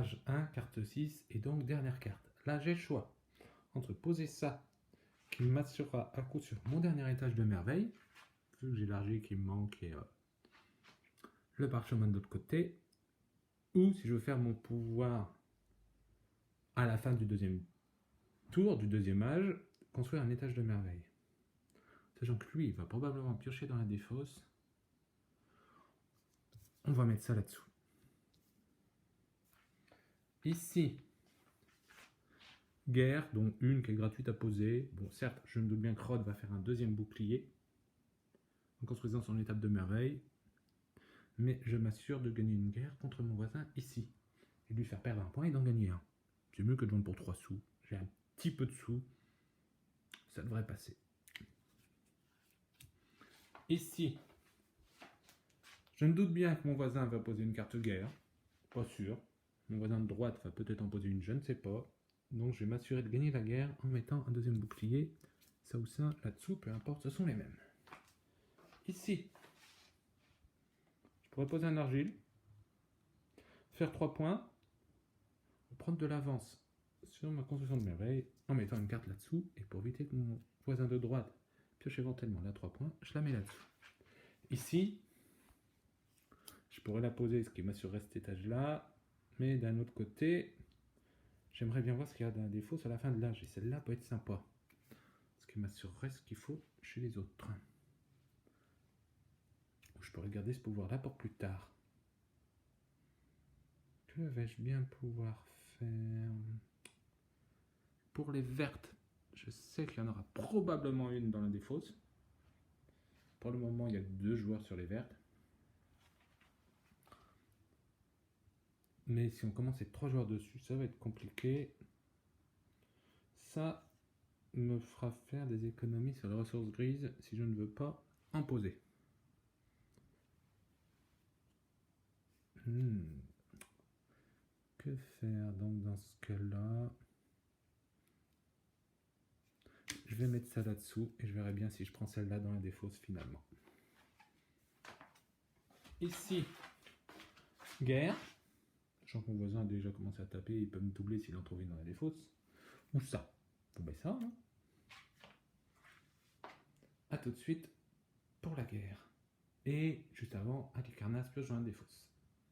H1, carte 6, et donc dernière carte. Là, j'ai le choix entre poser ça, qui m'assurera à coup sûr mon dernier étage de merveille, vu que j'ai l'argile qui me manque et le parchemin de l'autre côté, ou si je veux faire mon pouvoir à la fin du deuxième tour, du deuxième âge, construire un étage de merveille. Sachant que lui, il va probablement piocher dans la défausse. On va mettre ça là-dessous. Ici, guerre, dont une qui est gratuite à poser. Bon, certes, je me doute bien que Rod va faire un deuxième bouclier en construisant son étape de merveille. Mais je m'assure de gagner une guerre contre mon voisin ici. Et de lui faire perdre un point et d'en gagner un. C'est mieux que de vendre pour 3 sous. J'ai un petit peu de sous. Ça devrait passer. Ici, je me doute bien que mon voisin va poser une carte guerre. Pas sûr. Mon voisin de droite va peut-être en poser une, je ne sais pas. Donc je vais m'assurer de gagner la guerre en mettant un deuxième bouclier. Ça ou ça, là-dessous, peu importe, ce sont les mêmes. Ici, je pourrais poser un argile, faire 3 points, prendre de l'avance sur ma construction de merveille en mettant une carte là-dessous. Et pour éviter que mon voisin de droite pioche éventuellement là 3 points, je la mets là-dessous. Ici, je pourrais la poser, ce qui m'assurerait cet étage-là. Mais d'un autre côté, j'aimerais bien voir ce qu'il y a d'un défaut sur la fin de l'âge. Et celle-là peut être sympa. Ce qui m'assurerait ce qu'il faut chez les autres. Je pourrais garder ce pouvoir-là pour plus tard. Que vais-je bien pouvoir faire? Pour les vertes, je sais qu'il y en aura probablement une dans la défausse. Pour le moment, il y a 2 joueurs sur les vertes. Mais si on commence avec 3 joueurs dessus, ça va être compliqué. Ça me fera faire des économies sur les ressources grises si je ne veux pas en poser. Que faire donc dans ce cas-là? Je vais mettre ça là-dessous et je verrai bien si je prends celle-là dans la défausse finalement. Ici, guerre. Sachant que mon voisin a déjà commencé à taper, il peut me doubler s'il en trouve une dans la défausse. Ou ça. Bon ben ça, hein. A tout de suite pour la guerre. Et juste avant, Halicarnasse pioche dans la défausse.